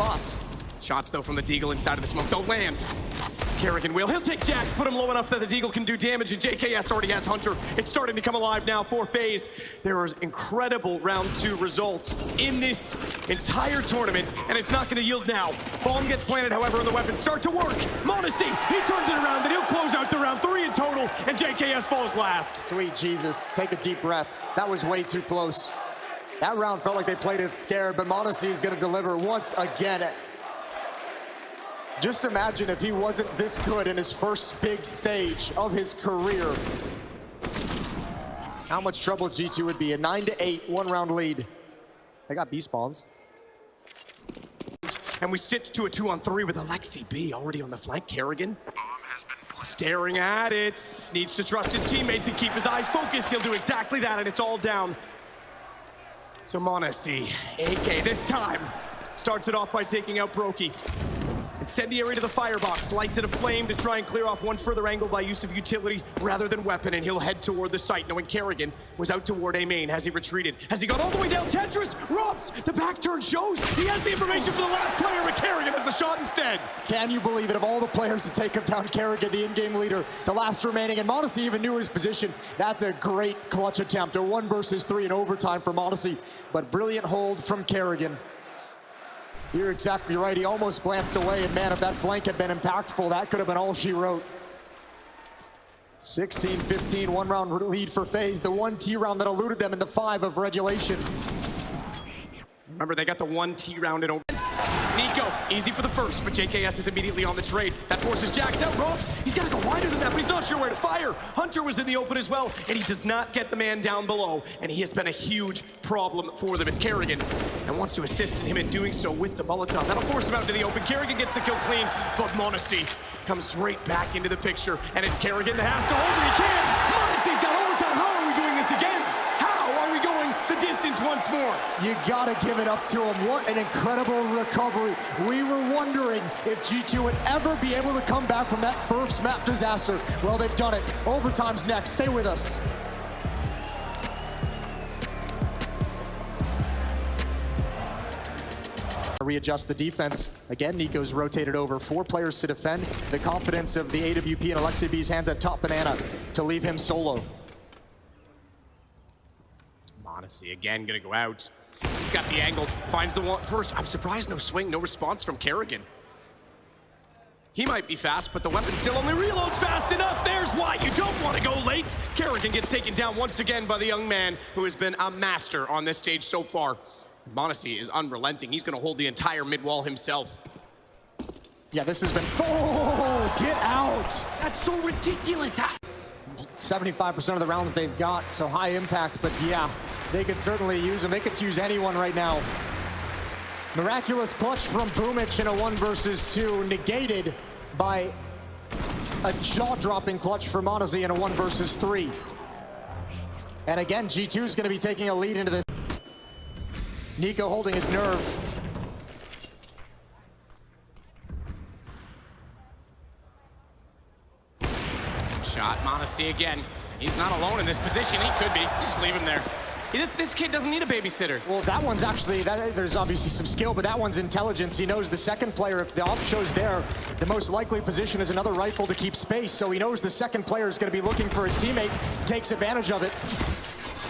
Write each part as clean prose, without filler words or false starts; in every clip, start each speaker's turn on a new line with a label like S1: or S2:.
S1: spots.
S2: Shots, though, from the Deagle inside of the smoke don't land. Kerrigan will. He'll take Jax, put him low enough that the Deagle can do damage, and JKS already has Hunter. It's starting to come alive now for FaZe. There are incredible round 2 results in this entire tournament, and it's not going to yield now. Bomb gets planted, however, and the weapons start to work. m0nesy, he turns it around, then he'll close out the round 3 in total, and JKS falls last.
S1: Sweet Jesus, take a deep breath. That was way too close. That round felt like they played it scared, but m0nesy is going to deliver once again. Just imagine if he wasn't this good in his first big stage of his career. How much trouble G2 would be. A 9-8 one-round lead. They got B spawns.
S2: And we sit to a 2-on-3 with Alexi B already on the flank. Kerrigan staring at it. Needs to trust his teammates and keep his eyes focused. He'll do exactly that, and it's all down. So m0nesy, AK this time, starts it off by taking out Brokey. Incendiary to the firebox, lights it aflame to try and clear off one further angle by use of utility rather than weapon, and he'll head toward the site, knowing Kerrigan was out toward A main. Has he retreated? Has he gone all the way down? Tetris robs! The back turn shows he has the information for the last player, but Kerrigan has the shot instead.
S1: Can you believe it? Of all the players to take him down, Kerrigan, the in-game leader, the last remaining, and m0nesy even knew his position. That's a great clutch attempt, a 1 versus 3 in overtime for m0nesy, but brilliant hold from Kerrigan. You're exactly right. He almost glanced away, and man, if that flank had been impactful, that could have been all she wrote. 16-15, one-round lead for FaZe. The 1T round that eluded them in the 5 of regulation.
S2: Remember, they got the 1T round in over. Nico, easy for the first, but JKS is immediately on the trade. That forces Jax out. Ropes, he's got to go wider than that, but he's not sure where to fire. Hunter was in the open as well, and he does not get the man down below, and he has been a huge problem for them. It's Kerrigan, and wants to assist him in doing so with the Molotov. That'll force him out into the open. Kerrigan gets the kill clean, but m0nesy comes right back into the picture, and it's Kerrigan that has to hold it. He can't! m0nesy's got overtime. How are we doing this again? The distance once more.
S1: You gotta give it up to him. What an incredible recovery. We were wondering if G2 would ever be able to come back from that first map disaster. Well, they've done it. Overtime's next. Stay with us. Readjust the defense. Again, Nico's rotated over. 4 players to defend. The confidence of the AWP and Alexi B's hands at top banana to leave him solo.
S2: m0nesy again gonna go out. He's got the angle, finds the one first. I'm surprised no swing, no response from Kerrigan. He might be fast, but the weapon still only reloads fast enough. There's why you don't want to go late. Kerrigan gets taken down once again by the young man who has been a master on this stage so far. m0nesy is unrelenting. He's gonna hold the entire mid wall himself.
S1: Yeah, this has been, oh, get out.
S2: That's so ridiculous.
S1: 75% of the rounds they've got, so high impact, but yeah, they could certainly use them. They could use anyone right now. Miraculous clutch from Boomich in a 1 versus 2, negated by a jaw-dropping clutch for m0nesy in a 1 versus 3. And again, G2 is going to be taking a lead into this. Nico holding his nerve.
S2: Shot, m0nesy again. He's not alone in this position. He could be. You just leave him there. This kid doesn't need a babysitter.
S1: Well, that one's actually, there's obviously some skill, but that one's intelligence. He knows the second player, if the op show's there, the most likely position is another rifle to keep space, so he knows the second player is going to be looking for his teammate, takes advantage of it.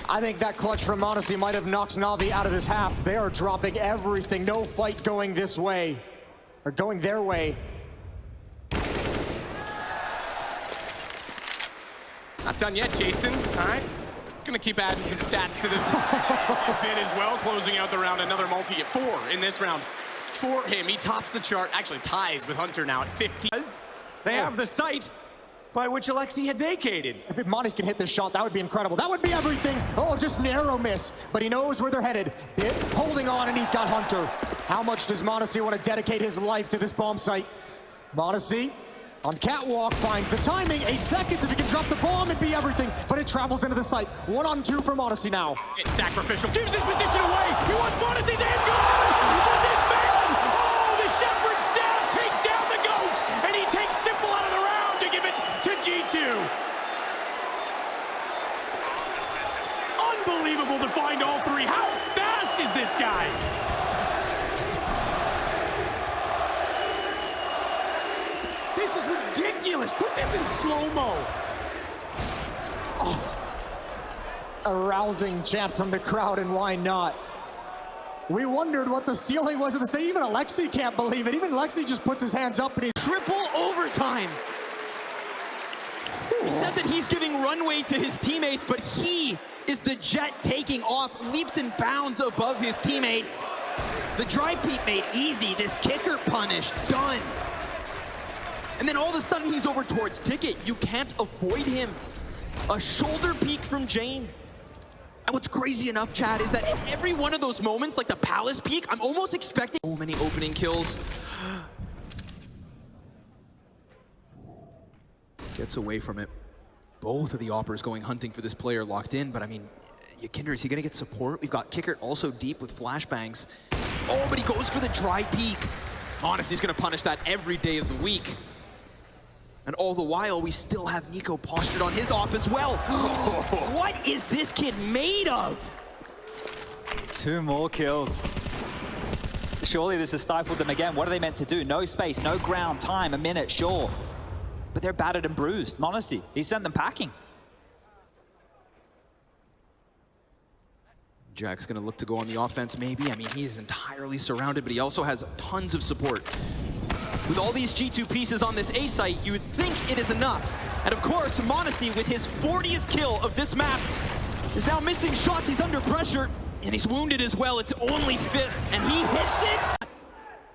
S1: I think that clutch from m0nesy might have knocked Na'Vi out of this half. They are dropping everything. No fight going this way, or going their way.
S2: Not done yet, Jason. All right. Gonna keep adding some stats to this bit as well. Closing out the round, another multi at 4 in this round for him. He tops the chart, actually ties with Hunter now at 50. They have the site by which Alexi had vacated.
S1: If m0nesy can hit this shot, that would be incredible. That would be everything. Oh, just narrow miss, but he knows where they're headed. Bit holding on, and he's got Hunter. How much does m0nesy want to dedicate his life to this bomb site? m0nesy on catwalk finds the timing. 8 seconds. If he can drop the bomb, it'd be everything, but it travels into the site. 1-on-2 for m0nesy now.
S2: It's sacrificial. Gives his position away. He wants m0nesy's aim gone. But this man, oh, the Shepherd staff takes down the GOAT, and he takes Simple out of the round to give it to G2. Unbelievable to find all 3. How fast is this guy? ridiculous. Put this in slow-mo.
S1: A rousing chant from the crowd, and why not? We wondered what the ceiling was of the stage. Even Alexi can't believe it. Even Alexi just puts his hands up and he's
S2: Triple overtime. He said that he's giving runway to his teammates, but he is the jet taking off, leaps and bounds above his teammates. The dry peat made easy. This kicker punish, done. And then all of a sudden he's over towards Ticket. You can't avoid him. A shoulder peek from Jane. And what's crazy enough, Chad, is that in every one of those moments, like the Palace peak, I'm almost expecting so many opening kills. Gets away from it. Both of the Oppers going hunting for this player locked in, but I mean, Yakinder, is he gonna get support? We've got Kicker also deep with flashbangs. Oh, but he goes for the dry peek. Honestly, he's gonna punish that every day of the week. And all the while, we still have Nico postured on his op as well. What is this kid made of?
S3: 2 more kills. Surely this has stifled them again. What are they meant to do? No space, no ground, time, a minute, sure. But they're battered and bruised. m0nesy, he sent them packing.
S2: Jack's gonna look to go on the offense, maybe. I mean, he is entirely surrounded, but he also has tons of support. With all these G2 pieces on this A site, you would think it is enough. And of course, m0nesy, with his 40th kill of this map, is now missing shots. He's under pressure, and he's wounded as well. It's only fit, and he hits it.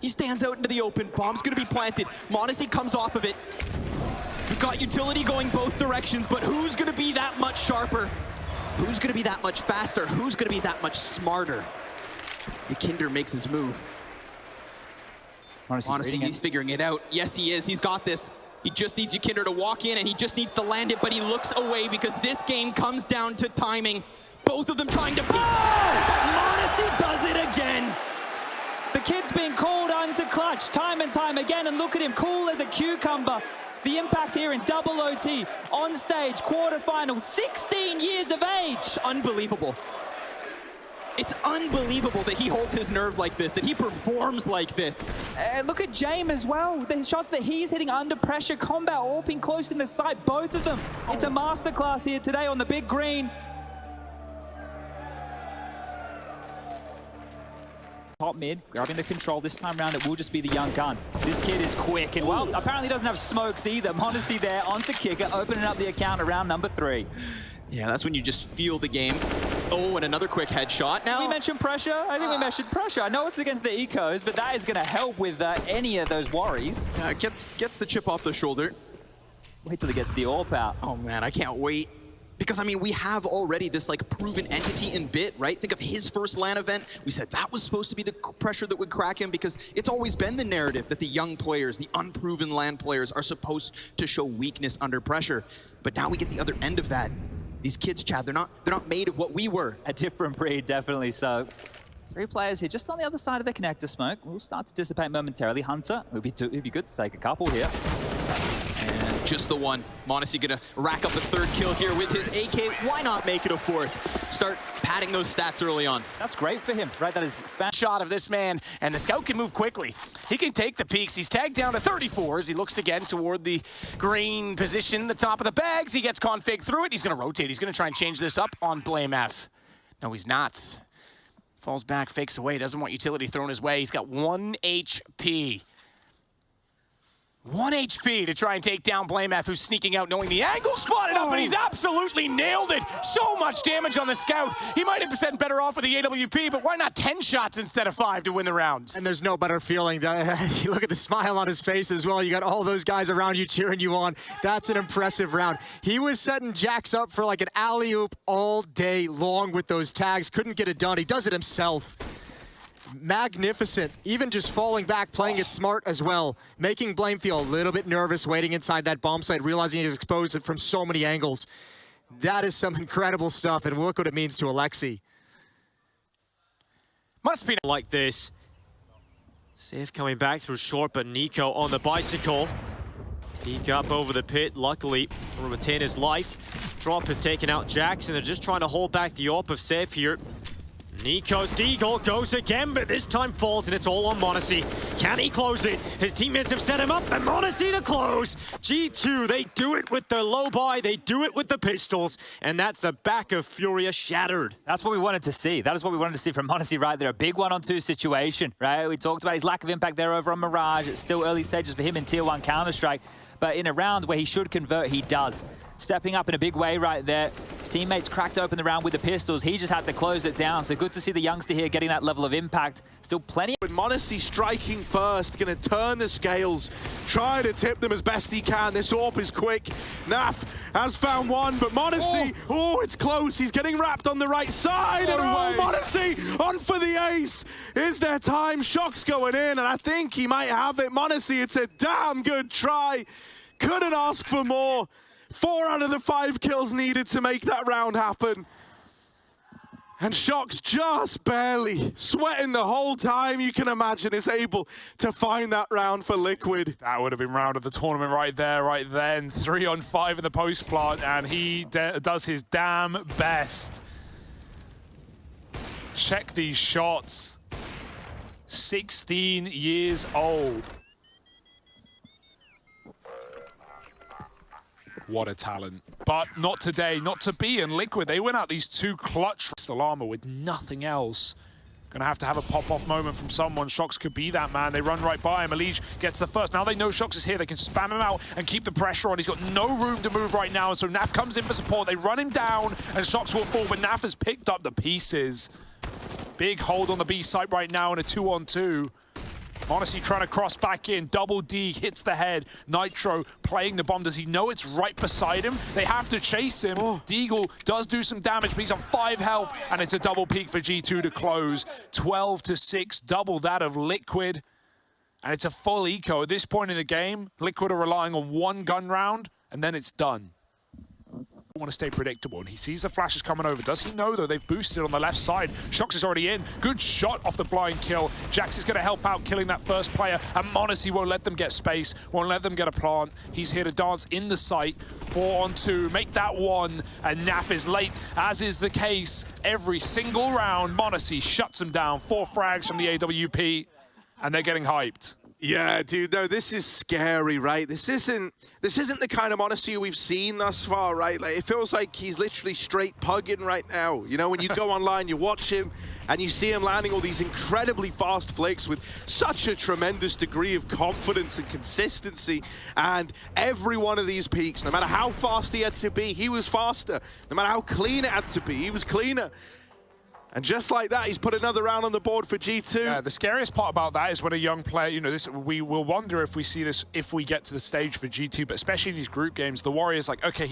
S2: He stands out into the open. Bomb's gonna be planted. m0nesy comes off of it. We've got utility going both directions, but who's gonna be that much sharper? Who's gonna be that much faster? Who's gonna be that much smarter? Yakinder makes his move. Honestly, he's figuring it out. Yes, he is. He's got this. He just needs Yakinder to walk in, and he just needs to land it, but he looks away because this game comes down to timing. Both of them trying to... Oh! But m0nesy does it again.
S3: The kid's been called onto clutch time and time again, and look at him, cool as a cucumber. The impact here in double OT, on stage, quarterfinal, 16 years of age.
S2: It's unbelievable. It's unbelievable that he holds his nerve like this, that he performs like this.
S3: Look at James as well. The shots that he's hitting under pressure, combat AWPing close in the sight, both of them. It's a masterclass here today on the big green. Top mid, grabbing the control. This time around, it will just be the young gun. This kid is quick, and well, apparently doesn't have smokes either. m0nesy there, onto Kicker, opening up the account around number 3.
S2: Yeah, that's when you just feel the game. Oh, and another quick headshot. Now
S3: we mentioned pressure. I think we mentioned pressure. I know it's against the ecos, but that is going to help with any of those worries.
S2: Gets the chip off the shoulder.
S3: Wait till he gets the AWP out.
S2: Oh man, I can't wait. Because, I mean, we have already this, like, proven entity in Bit, right? Think of his first LAN event. We said that was supposed to be the pressure that would crack him because it's always been the narrative that the young players, the unproven LAN players, are supposed to show weakness under pressure. But now we get the other end of that. These kids, Chad, they're not made of what we were.
S3: A different breed, definitely so. 3 players here, just on the other side of the connector smoke. Will start to dissipate momentarily. Hunter, it'd be good to take a couple here.
S2: And just the one. m0nesy gonna rack up a 3rd kill here with his AK. Why not make it a 4th? Start padding those stats early on.
S3: That's great for him, right? That is fan
S4: shot of this man, and the scout can move quickly. He can take the peaks. He's tagged down to 34 as he looks again toward the green position, the top of the bags. He gets config through it. He's gonna rotate. He's gonna try and change this up on blamF. No, he's not. Falls back, fakes away, doesn't want utility thrown his way. He's got 1 HP. 1 HP to try and take down blamF, who's sneaking out, knowing the angle, spotted up, and he's absolutely nailed it. So much damage on the scout. He might have been better off with the AWP, but why not 10 shots instead of 5 to win the round?
S1: And there's no better feeling. You look at the smile on his face as well. You got all those guys around you cheering you on. That's an impressive round. He was setting Jax up for like an alley-oop all day long with those tags. Couldn't get it done. He does it himself. Magnificent. Even just falling back, playing it smart as well. Making Blame feel a little bit nervous waiting inside that bomb site, realizing he's exposed it from so many angles. That is some incredible stuff, and look what it means to Alexi.
S5: Must be like this. Safe coming back through short, but Nico on the bicycle. Peek up over the pit, luckily will retain his life. Drop has taken out Jax, and they're just trying to hold back the AWP of Safe here. Nico's deagle goes again, but this time falls, and it's all on m0nesy. Can he close it? His teammates have set him up, and m0nesy to close. G2, they do it with their low buy, they do it with the pistols, and that's the back of Furia shattered.
S3: That's what we wanted to see. That is what we wanted to see from m0nesy right there. A big 1-on-2 situation, right? We talked about his lack of impact there over on Mirage. It's still early stages for him in Tier 1 Counter-Strike, but in a round where he should convert, he does. Stepping up in a big way right there. His teammates cracked open the round with the pistols. He just had to close it down. So good to see the youngster here getting that level of impact. Still plenty.
S6: With m0nesy striking first, going to turn the scales, try to tip them as best he can. This AWP is quick. Naf has found one, but m0nesy, oh, it's close. He's getting wrapped on the right side. And m0nesy on for the ace. Is there time? Shock's going in, and I think he might have it. m0nesy, it's a damn good try. Couldn't ask for more. 4 out of the 5 kills needed to make that round happen. And Shock's just barely, sweating the whole time you can imagine, is able to find that round for Liquid.
S7: That would have been round of the tournament right there, right then. 3-on-5 in the post plant, and he does his damn best. Check these shots. 16 years old. What a talent. But not today, not to be in Liquid. They went out these 2 clutch armor with nothing else. Gonna have to have a pop-off moment from someone. Shox could be that man. They run right by him. Elige gets the first. Now they know Shox is here. They can spam him out and keep the pressure on. He's got no room to move right now. And so Naf comes in for support. They run him down and Shox will fall. But Naf has picked up the pieces. Big hold on the B site right now in a 2-on-2. m0nesy trying to cross back in. Double D hits the head. Nitro playing the bomb. Does he know it's right beside him? They have to chase him. Deagle does do some damage, but he's on 5 health, and it's a double peak for G2 to close. 12-6, double that of Liquid. And it's a full eco. At this point in the game, Liquid are relying on 1 gun round, and then it's done. Want to stay predictable, and he sees the flashes coming over. Does he know, though? They've boosted on the left side. Shox is already in. Good shot off the blind kill. Jax is going to help out killing that first player, and m0nesy won't let them get space, won't let them get a plant. He's here to dance in the site. 4-on-2, make that 1, and Naf is late, as is the case every single round. m0nesy shuts him down. 4 frags from the AWP, and they're getting hyped.
S6: Yeah, dude, no, this is scary, right? This isn't the kind of m0nesy we've seen thus far, right? Like, it feels like he's literally straight pugging right now. You know, when you go online, you watch him, and you see him landing all these incredibly fast flicks with such a tremendous degree of confidence and consistency. And every one of these peaks, no matter how fast he had to be, he was faster. No matter how clean it had to be, he was cleaner. And just like that, he's put another round on the board for G2.
S7: Yeah, the scariest part about that is when a young player, you know, we will wonder if we see this if we get to the stage for G2, but especially in these group games, the Warriors like, okay,